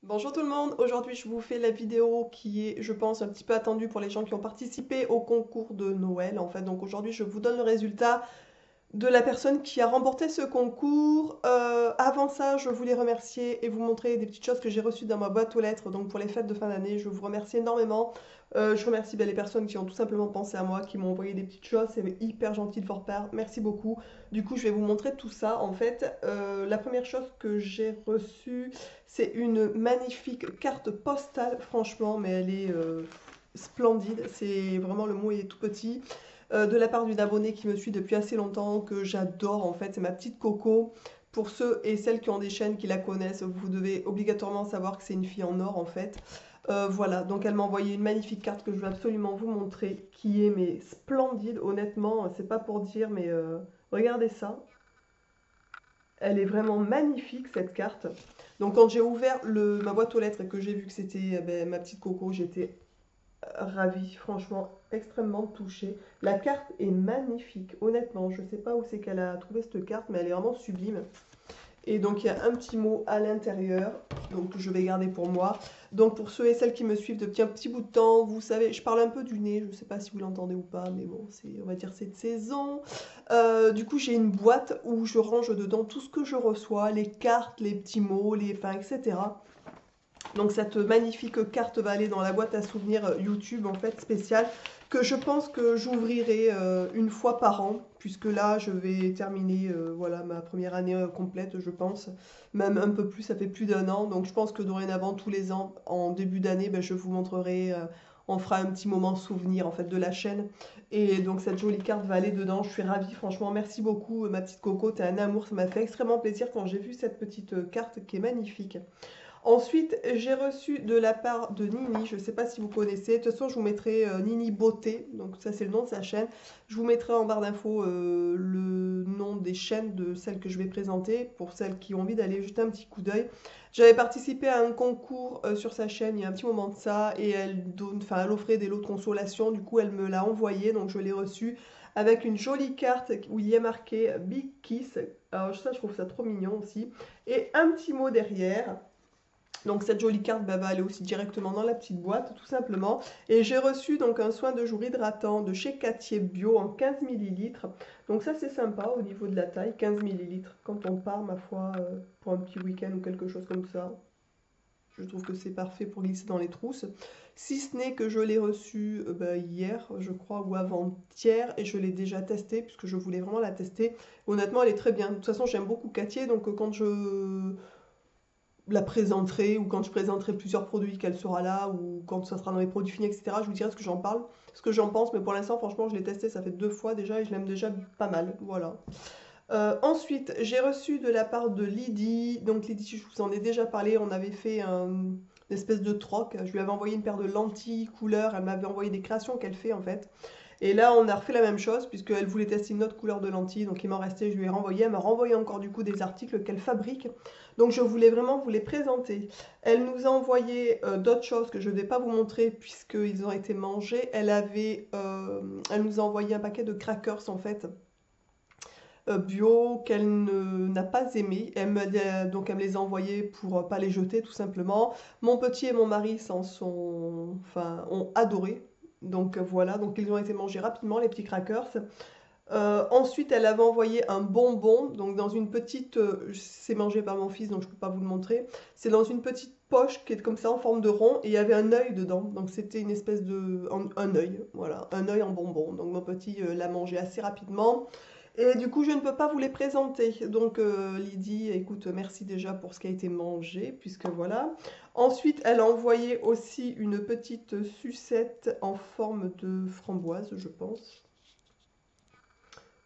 Bonjour tout le monde, aujourd'hui je vous fais la vidéo qui est, je pense, un petit peu attendue pour les gens qui ont participé au concours de Noël en fait. Donc aujourd'hui je vous donne le résultat de la personne qui a remporté ce concours. Avant ça, je voulais remercier et vous montrer des petites choses que j'ai reçues dans ma boîte aux lettres. Donc pour les fêtes de fin d'année, je vous remercie énormément. Je remercie les personnes qui ont tout simplement pensé à moi, qui m'ont envoyé des petites choses. C'est hyper gentil de votre part. Merci beaucoup. Du coup, je vais vous montrer tout ça. En fait, la première chose que j'ai reçue, c'est une magnifique carte postale. Franchement, mais elle est splendide. C'est vraiment, le mot est tout petit, de la part d'une abonnée qui me suit depuis assez longtemps, que j'adore en fait, c'est ma petite Coco. Pour ceux et celles qui ont des chaînes qui la connaissent, vous devez obligatoirement savoir que c'est une fille en or en fait. Voilà, donc elle m'a envoyé une magnifique carte que je veux absolument vous montrer, qui est mais splendide, honnêtement, c'est pas pour dire, mais regardez ça. Elle est vraiment magnifique cette carte. Donc quand j'ai ouvert ma boîte aux lettres et que j'ai vu que c'était ma petite Coco, j'étais ravie, franchement, extrêmement touchée. La carte est magnifique, honnêtement. Je ne sais pas où c'est qu'elle a trouvé cette carte, mais elle est vraiment sublime. Et donc, il y a un petit mot à l'intérieur, donc je vais garder pour moi. Donc, pour ceux et celles qui me suivent depuis un petit bout de temps, vous savez, je parle un peu du nez, je ne sais pas si vous l'entendez ou pas, mais bon, c'est, on va dire, cette saison. Du coup, j'ai une boîte où je range dedans tout ce que je reçois, les cartes, les petits mots, enfin, etc. Donc cette magnifique carte va aller dans la boîte à souvenirs YouTube en fait spéciale, que je pense que j'ouvrirai une fois par an, puisque là je vais terminer voilà, ma première année complète je pense, même un peu plus, ça fait plus d'un an, donc je pense que dorénavant tous les ans en début d'année je vous montrerai, on fera un petit moment souvenir en fait de la chaîne, et donc cette jolie carte va aller dedans. Je suis ravie, franchement merci beaucoup ma petite Coco, t'es un amour, ça m'a fait extrêmement plaisir quand j'ai vu cette petite carte qui est magnifique. Ensuite, j'ai reçu de la part de Nini, je ne sais pas si vous connaissez, de toute façon je vous mettrai Nini Beauté, donc ça c'est le nom de sa chaîne. Je vous mettrai en barre d'infos le nom des chaînes de celles que je vais présenter, pour celles qui ont envie d'aller jeter un petit coup d'œil. J'avais participé à un concours sur sa chaîne il y a un petit moment de ça, et elle offrait des lots de consolation, du coup elle me l'a envoyé, donc je l'ai reçu avec une jolie carte où il y a marqué Big Kiss. Alors ça je trouve ça trop mignon aussi, et un petit mot derrière. Donc cette jolie carte va aller aussi directement dans la petite boîte, tout simplement. Et j'ai reçu donc un soin de jour hydratant de chez Cathier Bio en 15 millilitres. Donc ça c'est sympa au niveau de la taille, 15 millilitres. Quand on part, ma foi, pour un petit week-end ou quelque chose comme ça, je trouve que c'est parfait pour glisser dans les trousses. Si ce n'est que je l'ai reçu hier, je crois, ou avant-hier, et je l'ai déjà testé, puisque je voulais vraiment la tester. Honnêtement, elle est très bien. De toute façon, j'aime beaucoup Cathier, donc quand je la présenterai, ou quand je présenterai plusieurs produits qu'elle sera là, ou quand ça sera dans les produits finis, etc. Je vous dirai ce que j'en parle, ce que j'en pense, mais pour l'instant, franchement, je l'ai testé, ça fait 2 fois déjà et je l'aime déjà pas mal. Voilà. Ensuite, j'ai reçu de la part de Lydie. Donc, Lydie, je vous en ai déjà parlé. On avait fait une espèce de troc. Je lui avais envoyé une paire de lentilles couleur. Elle m'avait envoyé des créations qu'elle fait en fait. Et là, on a refait la même chose puisqu'elle voulait tester une autre couleur de lentilles. Donc, il m'en restait, je lui ai renvoyé. Elle m'a renvoyé encore du coup des articles qu'elle fabrique. Donc, je voulais vraiment vous les présenter. Elle nous a envoyé d'autres choses que je ne vais pas vous montrer puisqu'ils ont été mangés. Elle nous a envoyé un paquet de crackers en fait, bio, n'a pas aimé. Donc elle me les a envoyés pour pas les jeter tout simplement. Mon petit et mon mari enfin, ont adoré. Donc voilà, donc ils ont été mangés rapidement les petits crackers. Ensuite, elle avait envoyé un bonbon, donc dans une petite, c'est mangé par mon fils, donc je peux pas vous le montrer. C'est dans une petite poche qui est comme ça en forme de rond, et il y avait un œil dedans. Donc c'était une espèce un œil, voilà, un œil en bonbon. Donc mon petit l'a mangé assez rapidement. Et du coup, je ne peux pas vous les présenter. Donc, Lydie, écoute, merci déjà pour ce qui a été mangé, puisque voilà. Ensuite, elle a envoyé aussi une petite sucette en forme de framboise, je pense.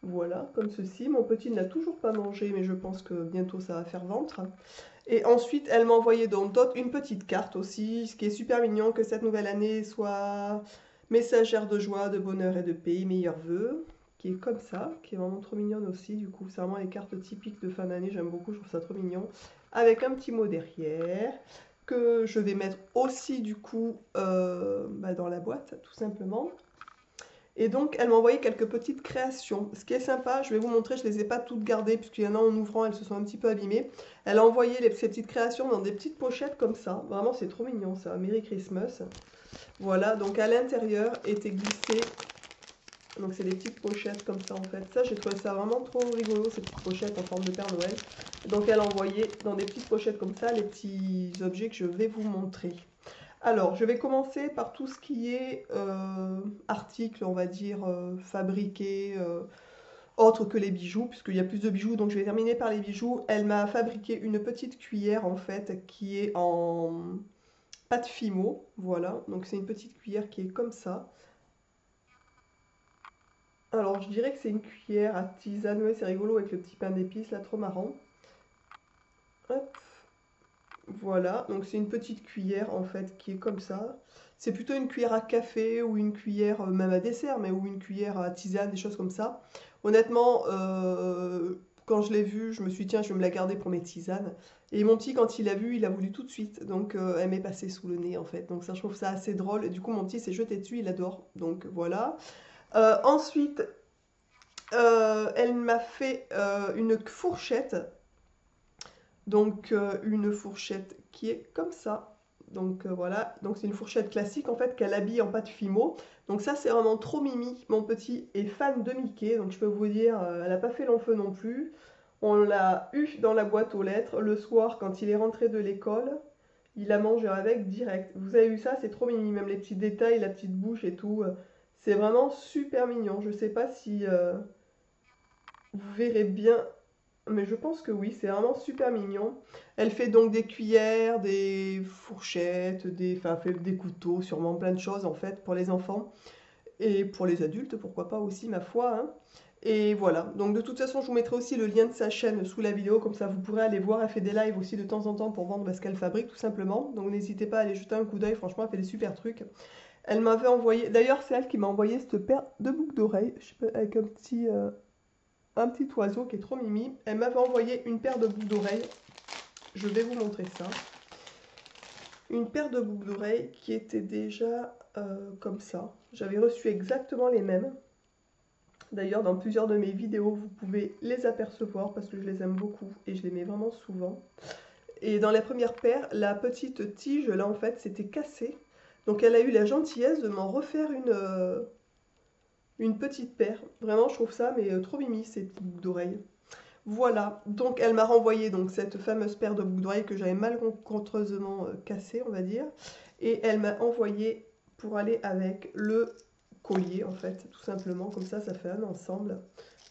Voilà, comme ceci. Mon petit n'a toujours pas mangé, mais je pense que bientôt ça va faire ventre. Et ensuite, elle m'a envoyé donc une petite carte aussi, ce qui est super mignon, que cette nouvelle année soit messagère de joie, de bonheur et de paix, meilleurs vœux, qui est comme ça, qui est vraiment trop mignonne aussi. Du coup, c'est vraiment les cartes typiques de fin d'année, j'aime beaucoup, je trouve ça trop mignon. Avec un petit mot derrière, que je vais mettre aussi du coup dans la boîte, tout simplement. Et donc, elle m'a envoyé quelques petites créations. Ce qui est sympa, je vais vous montrer, je ne les ai pas toutes gardées, puisqu'il y en a en ouvrant, elles se sont un petit peu abîmées. Elle a envoyé ces petites créations dans des petites pochettes comme ça. Vraiment, c'est trop mignon ça. Merry Christmas. Voilà, donc à l'intérieur était glissé. Donc c'est des petites pochettes comme ça en fait. Ça, j'ai trouvé ça vraiment trop rigolo, ces petites pochettes en forme de Père Noël. Donc elle a envoyé dans des petites pochettes comme ça les petits objets que je vais vous montrer. Alors, je vais commencer par tout ce qui est articles, on va dire, fabriqués, autres que les bijoux, puisqu'il y a plus de bijoux, donc je vais terminer par les bijoux. Elle m'a fabriqué une petite cuillère, en fait, qui est en pâte fimo, voilà. Donc c'est une petite cuillère qui est comme ça. Alors, je dirais que c'est une cuillère à tisane, ouais, c'est rigolo avec le petit pain d'épices, là, trop marrant. Hop. Voilà, donc c'est une petite cuillère en fait qui est comme ça. C'est plutôt une cuillère à café ou une cuillère même à dessert, mais ou une cuillère à tisane, des choses comme ça. Honnêtement, quand je l'ai vue, je me suis dit tiens, je vais me la garder pour mes tisanes. Et mon petit, quand il l'a vue, il a voulu tout de suite. Donc elle m'est passée sous le nez en fait. Donc ça, je trouve ça assez drôle. Et du coup, mon petit s'est jeté dessus, il adore. Donc voilà. Ensuite, elle m'a fait une fourchette. Donc une fourchette qui est comme ça. Donc voilà, donc c'est une fourchette classique en fait qu'elle habille en pâte fimo. Donc ça c'est vraiment trop mimi. Mon petit est fan de Mickey, donc je peux vous dire, elle n'a pas fait long feu non plus. On l'a eu dans la boîte aux lettres le soir quand il est rentré de l'école. Il a mangé avec direct. Vous avez vu ça, c'est trop mimi, même les petits détails, la petite bouche et tout. C'est vraiment super mignon. Je sais pas si vous verrez bien, mais je pense que oui, c'est vraiment super mignon. Elle fait donc des cuillères, des fourchettes, enfin, elle fait des couteaux, sûrement plein de choses en fait pour les enfants. Et pour les adultes, pourquoi pas aussi, ma foi, hein. Et voilà, donc de toute façon, je vous mettrai aussi le lien de sa chaîne sous la vidéo, comme ça vous pourrez aller voir. Elle fait des lives aussi de temps en temps pour vendre ce qu'elle fabrique, tout simplement. Donc n'hésitez pas à aller jeter un coup d'œil, franchement, elle fait des super trucs. Elle m'avait envoyé, d'ailleurs, c'est elle qui m'a envoyé cette paire de boucles d'oreilles, je sais pas, avec un petit oiseau qui est trop mimi. Elle m'avait envoyé une paire de boucles d'oreilles. Je vais vous montrer ça. Une paire de boucles d'oreilles qui était déjà comme ça. J'avais reçu exactement les mêmes. D'ailleurs, dans plusieurs de mes vidéos, vous pouvez les apercevoir parce que je les aime beaucoup et je les mets vraiment souvent. Et dans la première paire, la petite tige, là, en fait, c'était cassé. Donc, elle a eu la gentillesse de m'en refaire une petite paire. Vraiment, je trouve ça mais trop mimi, ces petites boucles d'oreilles. Voilà, donc elle m'a renvoyé donc cette fameuse paire de boucles d'oreilles que j'avais malencontreusement cassée, on va dire. Et elle m'a envoyé pour aller avec le collier, en fait, tout simplement. Comme ça fait un ensemble.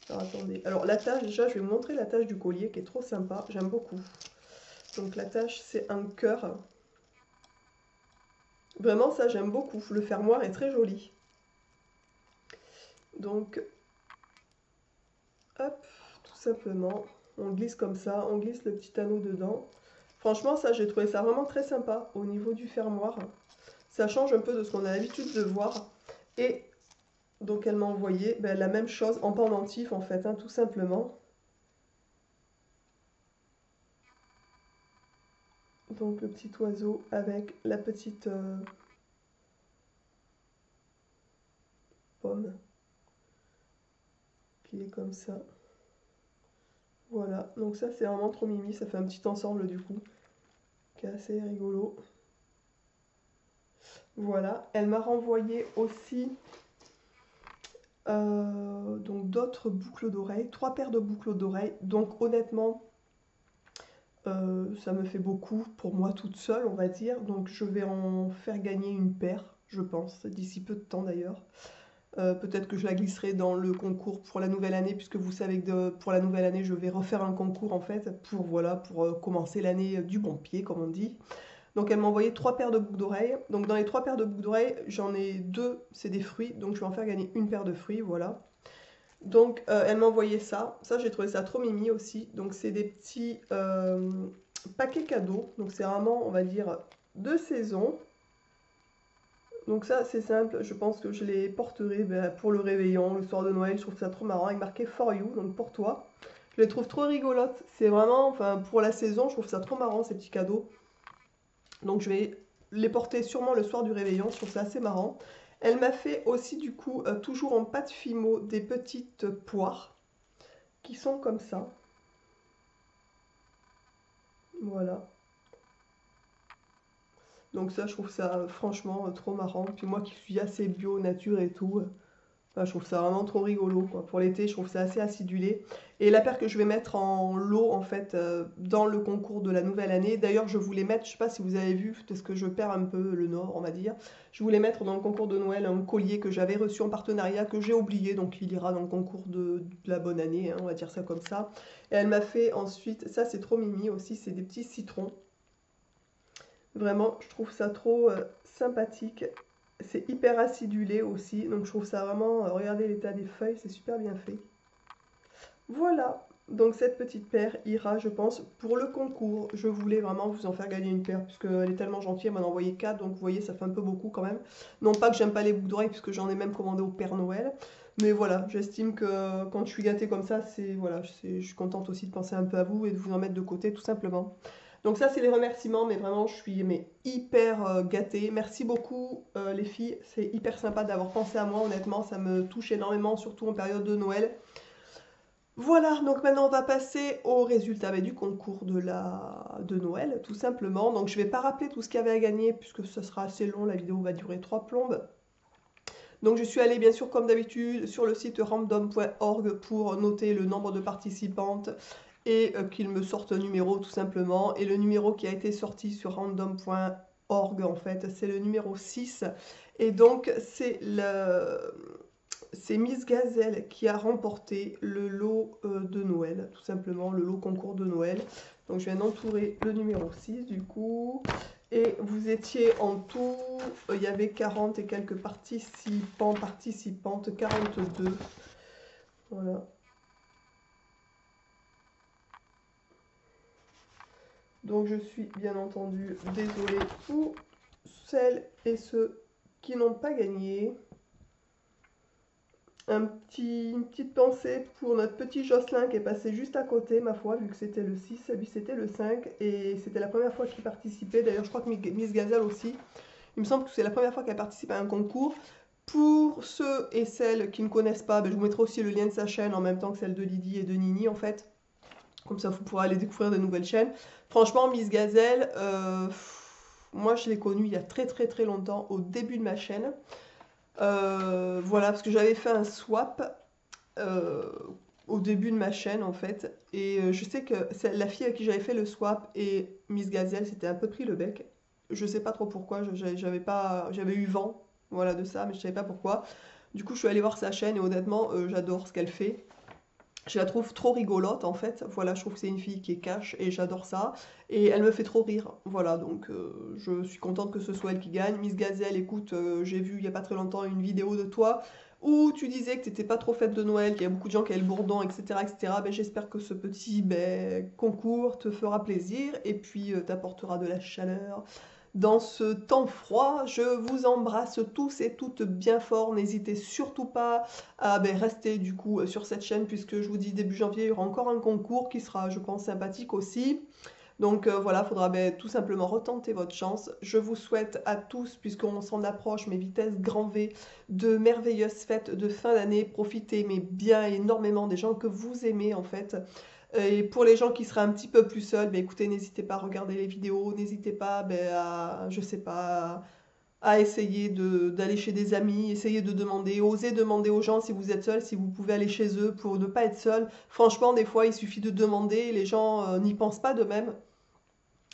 Alors, attendez. Alors, la tâche, déjà, je vais vous montrer la tâche du collier qui est trop sympa. J'aime beaucoup. Donc, la tâche, c'est un cœur. Vraiment, ça, j'aime beaucoup. Le fermoir est très joli. Donc, hop, tout simplement. On glisse comme ça, on glisse le petit anneau dedans. Franchement, ça, j'ai trouvé ça vraiment très sympa au niveau du fermoir. Ça change un peu de ce qu'on a l'habitude de voir. Et donc, elle m'a envoyé la même chose en pendentif, en fait, hein, tout simplement. Donc, le petit oiseau avec la petite pomme qui est comme ça. Voilà, donc ça, c'est vraiment trop mimi. Ça fait un petit ensemble, du coup, qui est assez rigolo. Voilà, elle m'a renvoyé aussi donc d'autres boucles d'oreilles, 3 paires de boucles d'oreilles. Donc honnêtement, ça me fait beaucoup pour moi toute seule, on va dire. Donc je vais en faire gagner une paire, je pense, d'ici peu de temps d'ailleurs. Peut-être que je la glisserai dans le concours pour la nouvelle année, puisque vous savez que pour la nouvelle année, je vais refaire un concours en fait, pour, voilà, pour commencer l'année du bon pied, comme on dit. Donc elle m'a envoyé 3 paires de boucles d'oreilles. Donc dans les 3 paires de boucles d'oreilles, j'en ai 2, c'est des fruits. Donc je vais en faire gagner une paire de fruits, voilà. Donc elle m'a envoyé ça. Ça, j'ai trouvé ça trop mimi aussi. Donc c'est des petits paquets cadeaux. Donc c'est vraiment, on va dire, de saison. Donc ça, c'est simple. Je pense que je les porterai pour le réveillon, le soir de Noël. Je trouve ça trop marrant. Avec marqué For You, donc pour toi. Je les trouve trop rigolotes. C'est vraiment, enfin pour la saison, je trouve ça trop marrant ces petits cadeaux. Donc je vais les porter sûrement le soir du réveillon, je trouve ça assez marrant. Elle m'a fait aussi du coup, toujours en pâte Fimo, des petites poires qui sont comme ça. Voilà. Donc ça, je trouve ça franchement trop marrant. Puis moi qui suis assez bio, nature et tout, enfin, je trouve ça vraiment trop rigolo, quoi. Pour l'été, je trouve ça assez acidulé. Et la paire que je vais mettre en lot, en fait, dans le concours de la nouvelle année. D'ailleurs, je voulais mettre, je sais pas si vous avez vu, parce que je perds un peu le nord, on va dire. Je voulais mettre dans le concours de Noël un collier que j'avais reçu en partenariat, que j'ai oublié, donc il ira dans le concours de la bonne année, hein, on va dire ça comme ça. Et elle m'a fait ensuite, ça c'est trop mimi aussi, c'est des petits citrons. Vraiment, je trouve ça trop sympathique. C'est hyper acidulé aussi, donc je trouve ça vraiment, regardez l'état des feuilles, c'est super bien fait. Voilà, donc cette petite paire ira, je pense, pour le concours. Je voulais vraiment vous en faire gagner une paire, puisqu'elle est tellement gentille, elle m'en a envoyé 4, donc vous voyez, ça fait un peu beaucoup quand même. Non pas que j'aime pas les boucles d'oreilles, puisque j'en ai même commandé au Père Noël, mais voilà, j'estime que quand je suis gâtée comme ça, c'est voilà, je suis contente aussi de penser un peu à vous et de vous en mettre de côté, tout simplement. Donc ça, c'est les remerciements, mais vraiment, je suis mais, hyper gâtée. Merci beaucoup, les filles, c'est hyper sympa d'avoir pensé à moi, honnêtement, ça me touche énormément, surtout en période de Noël. Voilà, donc maintenant on va passer au résultat du concours de Noël, tout simplement. Donc je ne vais pas rappeler tout ce qu'il y avait à gagner, puisque ce sera assez long, la vidéo va durer 3 plombes. Donc je suis allée bien sûr comme d'habitude sur le site random.org pour noter le nombre de participantes et qu'il me sorte un numéro tout simplement. Et le numéro qui a été sorti sur random.org en fait, c'est le numéro 6. Et donc c'est Miss Gazelle qui a remporté le lot de Noël, tout simplement, le lot concours de Noël. Donc je viens d'entourer le numéro 6 du coup. Et vous étiez en tout, il y avait 40 et quelques participants, participantes, 42. Voilà. Donc je suis bien entendu désolée pour celles et ceux qui n'ont pas gagné. Une petite pensée pour notre petit Jocelyn qui est passé juste à côté, ma foi, vu que c'était le 6, lui c'était le 5, et c'était la première fois qu'il participait. D'ailleurs, je crois que Miss Gazelle aussi. Il me semble que c'est la première fois qu'elle participe à un concours. Pour ceux et celles qui ne connaissent pas, ben, je vous mettrai aussi le lien de sa chaîne en même temps que celle de Lydie et de Nini en fait. Comme ça, vous pourrez aller découvrir de nouvelles chaînes. Franchement, Miss Gazelle, moi je l'ai connue il y a très très très longtemps, au début de ma chaîne. Voilà, parce que j'avais fait un swap euh, au début de ma chaîne en fait. Et je sais que la fille avec qui j'avais fait le swap et Miss Gazelle s'était un peu pris le bec. Je sais pas trop pourquoi, j'avais eu vent voilà, de ça, mais je savais pas pourquoi. Du coup, je suis allée voir sa chaîne et honnêtement, j'adore ce qu'elle fait. Je la trouve trop rigolote en fait. Voilà, je trouve que c'est une fille qui est cash et j'adore ça. Et elle me fait trop rire. Voilà, donc je suis contente que ce soit elle qui gagne. Miss Gazelle, écoute, j'ai vu il y a pas très longtemps une vidéo de toi où tu disais que t'étais pas trop faite de Noël, qu'il y a beaucoup de gens qui avaient le bourdon, etc. etc. Ben, j'espère que ce petit concours te fera plaisir et puis t'apportera de la chaleur. Dans ce temps froid, je vous embrasse tous et toutes bien fort. N'hésitez surtout pas à rester du coup sur cette chaîne puisque je vous dis début janvier, il y aura encore un concours qui sera, je pense, sympathique aussi. Donc voilà, il faudra tout simplement retenter votre chance. Je vous souhaite à tous, puisqu'on s'en approche, mes vitesses grand V, de merveilleuses fêtes de fin d'année. Profitez, mais bien énormément des gens que vous aimez en fait. Et pour les gens qui seraient un petit peu plus seuls, écoutez, n'hésitez pas à regarder les vidéos, n'hésitez pas à, je sais pas, à essayer d'aller chez des amis, essayer de demander, oser demander aux gens si vous êtes seul, si vous pouvez aller chez eux pour ne pas être seul. Franchement, des fois, il suffit de demander, les gens n'y pensent pas d'eux-mêmes.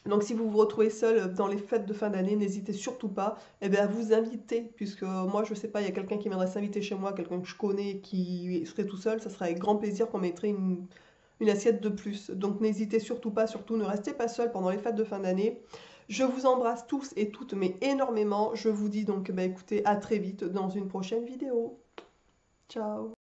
Donc si vous vous retrouvez seul dans les fêtes de fin d'année, n'hésitez surtout pas à vous inviter, puisque moi je sais pas, il y a quelqu'un qui viendrait s'inviter chez moi, quelqu'un que je connais qui serait tout seul, ça serait avec grand plaisir qu'on mettrait une assiette de plus. Donc n'hésitez surtout pas, surtout ne restez pas seul pendant les fêtes de fin d'année. Je vous embrasse tous et toutes, mais énormément. Je vous dis donc écoutez, à très vite dans une prochaine vidéo. Ciao.